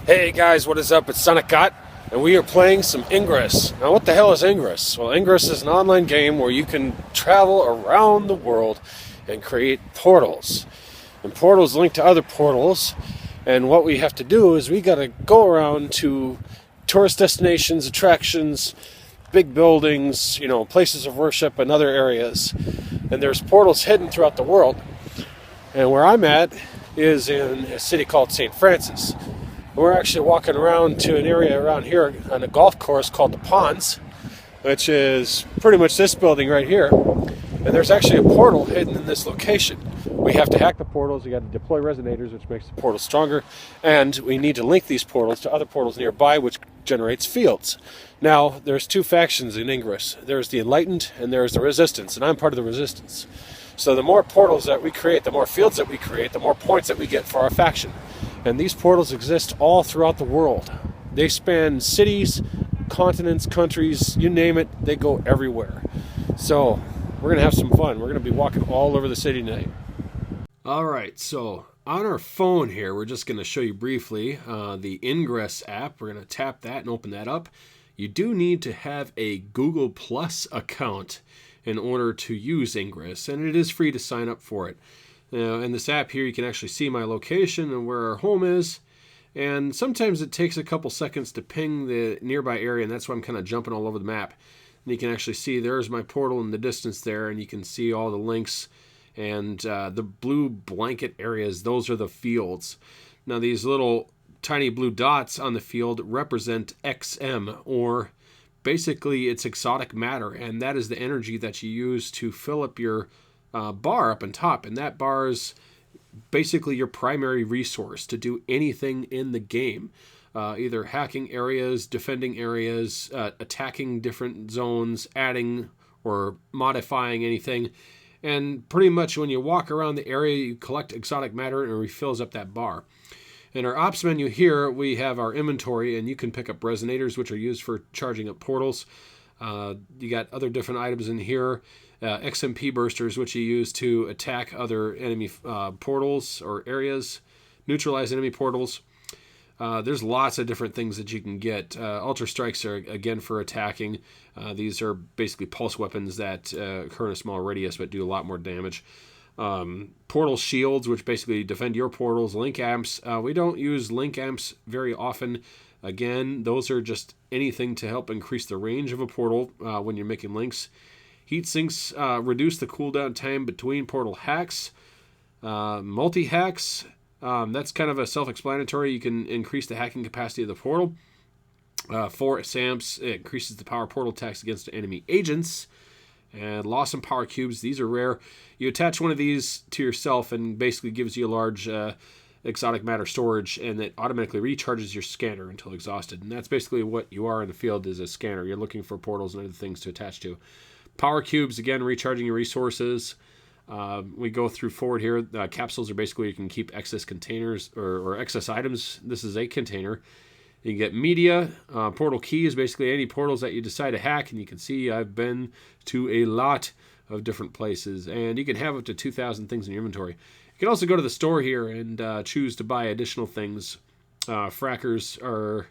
Hey guys, what is up? It's Sonicgott, and we are playing some Ingress. Now, what the hell is Ingress? Well, Ingress is an online game where you can travel around the world and create portals. And portals link to other portals, and what we have to do is we gotta go around to tourist destinations, attractions, big buildings, places of worship and other areas. And there's portals hidden throughout the world. And where I'm at is in a city called St. Francis. We're actually walking around to an area around here on a golf course called the Ponds, which is pretty much this building right here. And there's actually a portal hidden in this location. We have to hack the portals. We got to deploy resonators, which makes the portal stronger, and we need to link these portals to other portals nearby, which generates fields. Now, there's two factions in Ingress. There's the Enlightened and there's the Resistance, and I'm part of the Resistance. So the more portals that we create, the more fields that we create, the more points that we get for our faction. And these portals exist all throughout the world. They span cities, continents, countries, you name it, they go everywhere. So we're going to have some fun. We're going to be walking all over the city tonight. Alright, so on our phone here, we're just going to show you briefly the Ingress app. We're going to tap that and open that up. You do need to have a Google Plus account in order to use Ingress, and it is free to sign up for it. Now, in this app here, you can actually see my location and where our home is, and sometimes it takes a couple seconds to ping the nearby area, and that's why I'm kind of jumping all over the map. And you can actually see there's my portal in the distance there, and you can see all the links, and the blue blanket areas, those are the fields. Now, these little tiny blue dots on the field represent XM, or basically it's exotic matter, and that is the energy that you use to fill up your bar up on top, and that bar is basically your primary resource to do anything in the game, either hacking areas, defending areas, attacking different zones, adding or modifying anything. And pretty much when you walk around the area, you collect exotic matter and it refills up that bar. In our ops menu here, we have our inventory, and you can pick up resonators, which are used for charging up portals. You got other different items in here. XMP bursters, which you use to attack other enemy portals or areas, neutralize enemy portals. There's lots of different things that you can get. Ultra strikes are, again, for attacking. These are basically pulse weapons that occur in a small radius but do a lot more damage. Portal shields, which basically defend your portals. Link amps. We don't use link amps very often. Again, those are just anything to help increase the range of a portal when you're making links. Heat sinks reduce the cooldown time between portal hacks. Multi-hacks, that's kind of a self-explanatory. You can increase the hacking capacity of the portal. 4 SAMPs, it increases the power portal attacks against enemy agents. And loss and power cubes, these are rare. You attach one of these to yourself and basically gives you a large exotic matter storage, and it automatically recharges your scanner until exhausted. And that's basically what you are in the field, is a scanner. You're looking for portals and other things to attach to. Power cubes, again, recharging your resources. We go through forward here. Capsules are basically where you can keep excess containers or excess items. This is a container. You can get media. Portal keys, basically any portals that you decide to hack. And you can see I've been to a lot of different places. And you can have up to 2,000 things in your inventory. You can also go to the store here and choose to buy additional things. Frackers are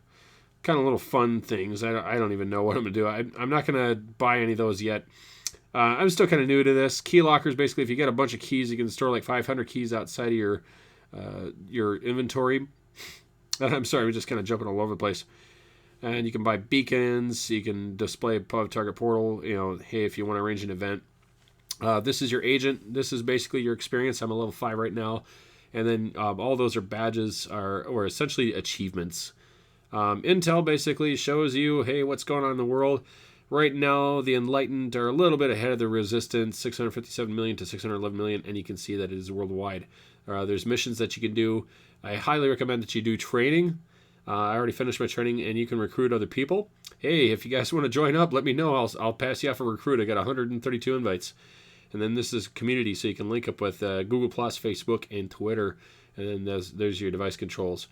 kind of little fun things. I don't even know what I'm going to do. I'm not going to buy any of those yet. I'm still kind of new to this. Key lockers, basically, if you get a bunch of keys, you can store like 500 keys outside of your inventory. I'm sorry, we're just kind of jumping all over the place. And you can buy beacons. You can display above target portal. Hey, if you want to arrange an event. This is your agent. This is basically your experience. I'm a level 5 right now. And then all those are badges or essentially achievements. Intel basically shows you, hey, what's going on in the world. Right now, the Enlightened are a little bit ahead of the Resistance, 657 million to 611 million, and you can see that it is worldwide. There's missions that you can do. I highly recommend that you do training. I already finished my training, and you can recruit other people. Hey, if you guys want to join up, let me know. I'll pass you off a recruit. I got 132 invites. And then this is community, so you can link up with Google+, Facebook, and Twitter. And then there's your device controls.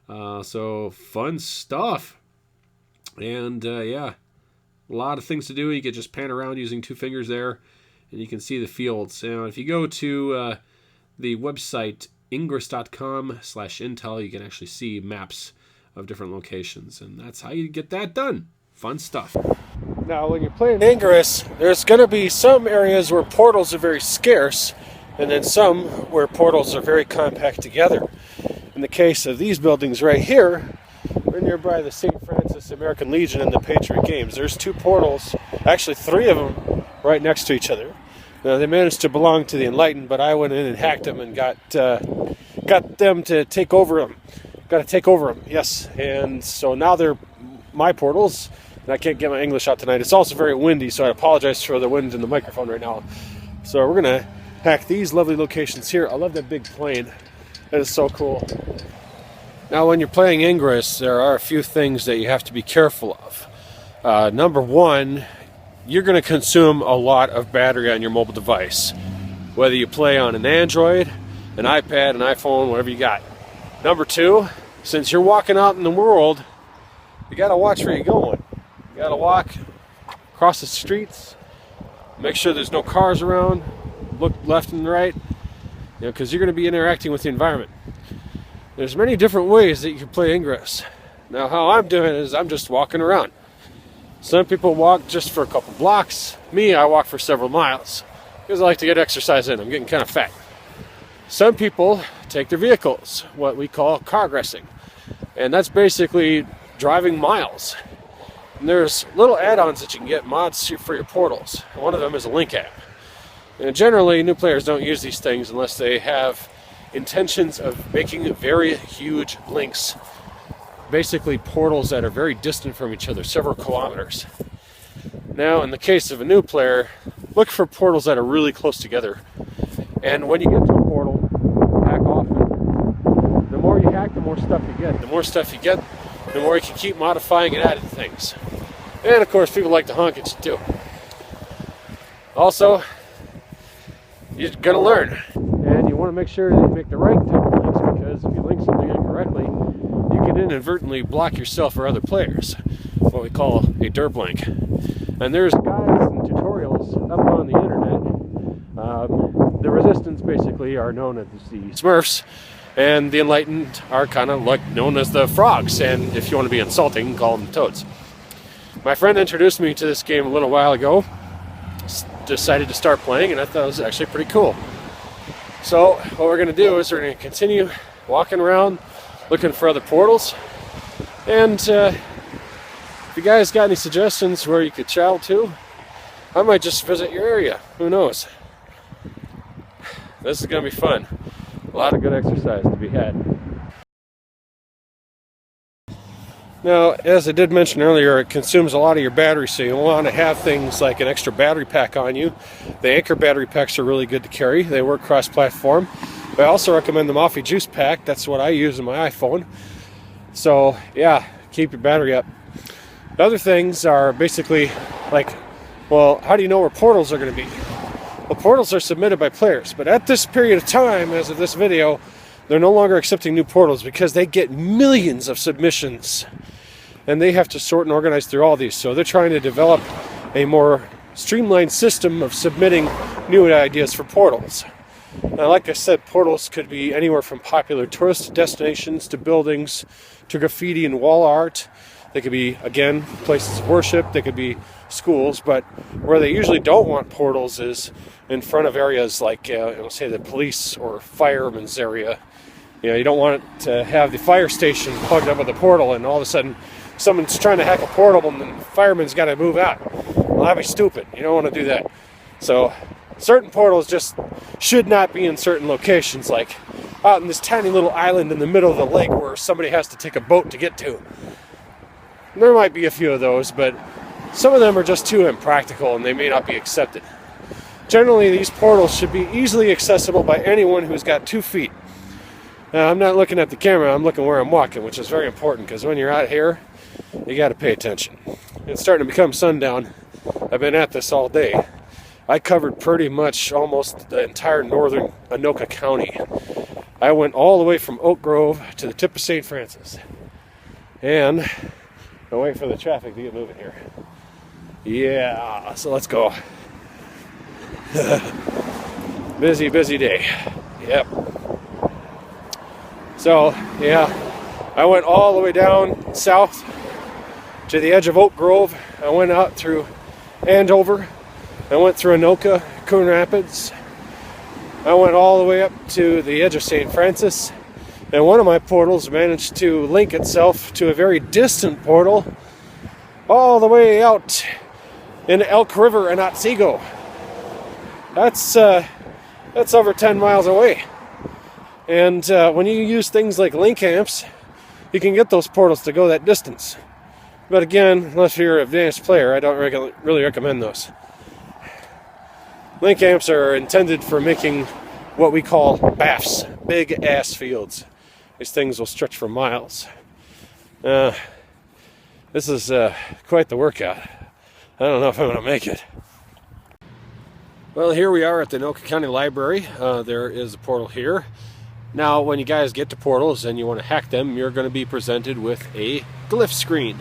So fun stuff. And yeah, a lot of things to do. You can just pan around using 2 fingers there, and you can see the fields. Now, if you go to the website ingress.com/intel, you can actually see maps of different locations, and that's how you get that done. Fun stuff. Now, when you're playing Ingress, there's going to be some areas where portals are very scarce, and then some where portals are very compact together. In the case of these buildings right here, we're nearby the St. Francis American Legion and the Patriot Games. There's 2 portals, actually 3 of them, right next to each other. Now, they managed to belong to the Enlightened, but I went in and hacked them and got them to take over them. Got to take over them, yes. And so now they're my portals, and I can't get my English out tonight. It's also very windy, so I apologize for the wind in the microphone right now. So we're going to hack these lovely locations here. I love that big plane. That is so cool. Now, when you're playing Ingress, there are a few things that you have to be careful of. Number one, you're going to consume a lot of battery on your mobile device, whether you play on an Android, an iPad, an iPhone, whatever you got. Number two, since you're walking out in the world, you got to watch where you're going. You got to walk across the streets, make sure there's no cars around, look left and right, because you're going to be interacting with the environment. There's many different ways that you can play Ingress. Now, how I'm doing is I'm just walking around. Some people walk just for a couple blocks. Me, I walk for several miles because I like to get exercise in. I'm getting kind of fat. Some people take their vehicles, what we call cargressing, and that's basically driving miles. And there's little add-ons that you can get, mods for your portals. One of them is a link app. And generally, new players don't use these things unless they have intentions of making very huge links. Basically portals that are very distant from each other, several kilometers. Now, in the case of a new player, look for portals that are really close together. And when you get to a portal, hack often. The more you hack, the more stuff you get. The more stuff you get, the more you can keep modifying and adding things. And of course, people like to honk at you too. Also, you're going to learn. And you want to make sure that you make the right type of links, because if you link something incorrectly, you can inadvertently block yourself or other players, what we call a derp link. And there's guides and tutorials up on the internet. The Resistance basically are known as the Smurfs, and the Enlightened are kind of like known as the Frogs, and if you want to be insulting, call them Toads. My friend introduced me to this game a little while ago, decided to start playing, and I thought it was actually pretty cool. So what we're going to do is we're going to continue walking around looking for other portals, and if you guys got any suggestions where you could travel to, I might just visit your area. Who knows? This is going to be fun. A lot of good exercise to be had. Now, as I did mention earlier, it consumes a lot of your battery, so you want to have things like an extra battery pack on you. The Anchor battery packs are really good to carry. They work cross-platform. I also recommend the Moffy Juice Pack. That's what I use on my iPhone. So, yeah, keep your battery up. The other things are basically like, well, how do you know where portals are going to be? Well, portals are submitted by players, but at this period of time, as of this video, they're no longer accepting new portals because they get millions of submissions, and they have to sort and organize through all these. So they're trying to develop a more streamlined system of submitting new ideas for portals. Now, like I said, portals could be anywhere from popular tourist destinations to buildings to graffiti and wall art. They could be, again, places of worship. They could be schools. But where they usually don't want portals is in front of areas like, say, the police or fireman's area. You don't want to have the fire station plugged up with a portal, and all of a sudden someone's trying to hack a portal and the fireman's got to move out. Well, that'd be stupid. You don't want to do that. So certain portals just should not be in certain locations, like out in this tiny little island in the middle of the lake where somebody has to take a boat to get to. There might be a few of those, but some of them are just too impractical and they may not be accepted. Generally, these portals should be easily accessible by anyone who's got 2 feet. Now, I'm not looking at the camera, I'm looking where I'm walking, which is very important, because when you're out here, you got to pay attention. It's starting to become sundown. I've been at this all day. I covered pretty much almost the entire northern Anoka County. I went all the way from Oak Grove to the tip of St. Francis. And I'm waiting for the traffic to get moving here. Yeah, so let's go. Busy day. Yep. So, yeah, I went all the way down south to the edge of Oak Grove. I went out through Andover. I went through Anoka, Coon Rapids. I went all the way up to the edge of St. Francis. And one of my portals managed to link itself to a very distant portal all the way out in Elk River and Otsego. That's over 10 miles away. And when you use things like link amps, you can get those portals to go that distance. But again, unless you're an advanced player, I don't really recommend those. Link amps are intended for making what we call BAFs, big ass fields. These things will stretch for miles. This is quite the workout. I don't know if I'm going to make it. Well, here we are at the Anoka County Library. There is a portal here. Now, when you guys get to portals and you want to hack them, you're going to be presented with a glyph screen.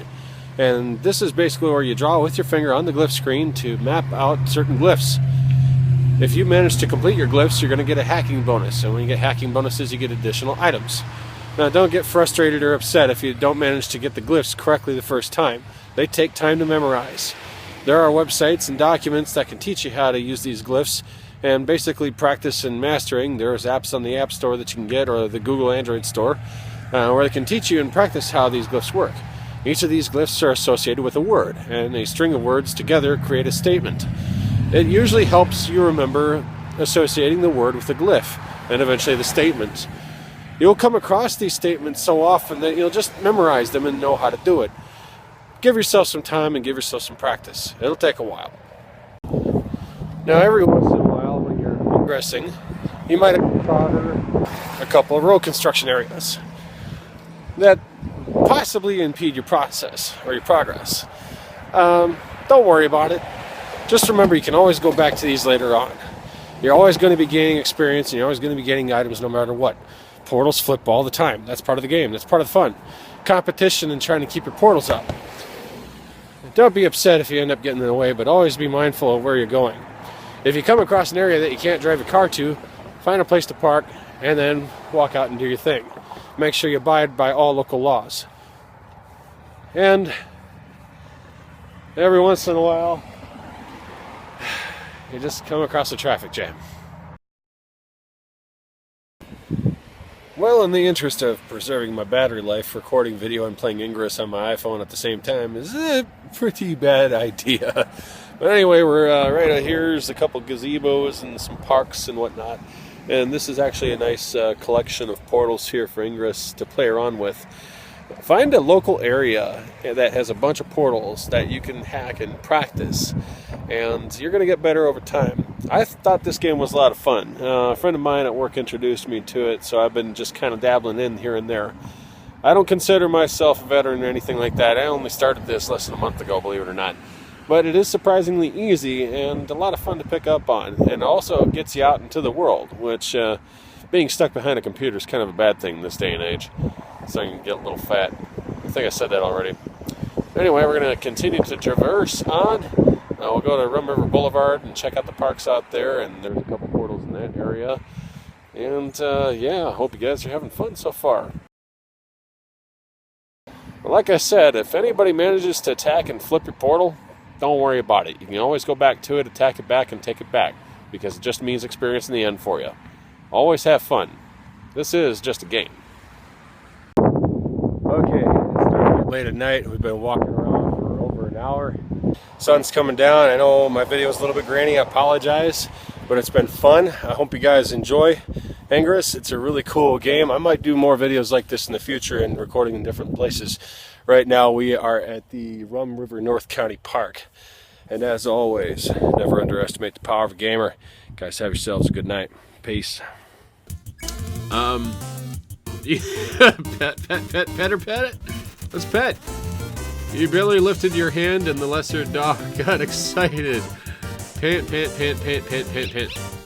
And this is basically where you draw with your finger on the glyph screen to map out certain glyphs. If you manage to complete your glyphs, you're going to get a hacking bonus. And when you get hacking bonuses, you get additional items. Now, don't get frustrated or upset if you don't manage to get the glyphs correctly the first time. They take time to memorize. There are websites and documents that can teach you how to use these glyphs and basically practice and mastering. There's apps on the App Store that you can get, or the Google Android Store, where they can teach you and practice how these glyphs work. Each of these glyphs are associated with a word, and a string of words together create a statement. It usually helps you remember associating the word with the glyph, and eventually the statement. You'll come across these statements so often that you'll just memorize them and know how to do it. Give yourself some time and give yourself some practice. It'll take a while. Now, every once in a while when you're ingressing, you might encounter a couple of road construction areas that possibly impede your process or your progress. Don't worry about it. Just remember, you can always go back to these later on. You're always going to be gaining experience, and you're always going to be getting items no matter what. Portals flip all the time. That's part of the game. That's part of the fun. Competition and trying to keep your portals up. Don't be upset if you end up getting in the way, but always be mindful of where you're going. If you come across an area that you can't drive your car to, find a place to park and then walk out and do your thing. Make sure you abide by all local laws. And every once in a while, you just come across a traffic jam. Well, in the interest of preserving my battery life, recording video and playing Ingress on my iPhone at the same time is a pretty bad idea. But anyway, we're right out here. There's a couple gazebos and some parks and whatnot. And this is actually a nice collection of portals here for Ingress to play around with. Find a local area that has a bunch of portals that you can hack and practice, and you're going to get better over time. I thought this game was a lot of fun. A friend of mine at work introduced me to it, so I've been just kind of dabbling in here and there. I don't consider myself a veteran or anything like that. I only started this less than a month ago, believe it or not. But it is surprisingly easy and a lot of fun to pick up on, and also gets you out into the world, which being stuck behind a computer is kind of a bad thing this day and age. So you can get a little fat. I think I said that already. Anyway, we're going to continue to traverse on. We'll go to Rum River Boulevard and check out the parks out there, and there's a couple portals in that area. And yeah, I hope you guys are having fun so far. Well, like I said, if anybody manages to attack and flip your portal, don't worry about it. You can always go back to it, attack it back, and take it back, because it just means experience in the end for you. Always have fun. This is just a game. Okay, it's starting to get late at night. We've been walking around for over an hour. Sun's coming down. I know my video is a little bit grainy. I apologize, but it's been fun. I hope you guys enjoy Ingress. It's a really cool game. I might do more videos like this in the future and recording in different places. Right now we are at the Rum River North County Park. And as always, never underestimate the power of a gamer. Guys, have yourselves a good night. Peace. Pet or pet it? Let's pet. You barely lifted your hand and the lesser dog got excited. Pant, pant, pant, pant, pant, pant, pant.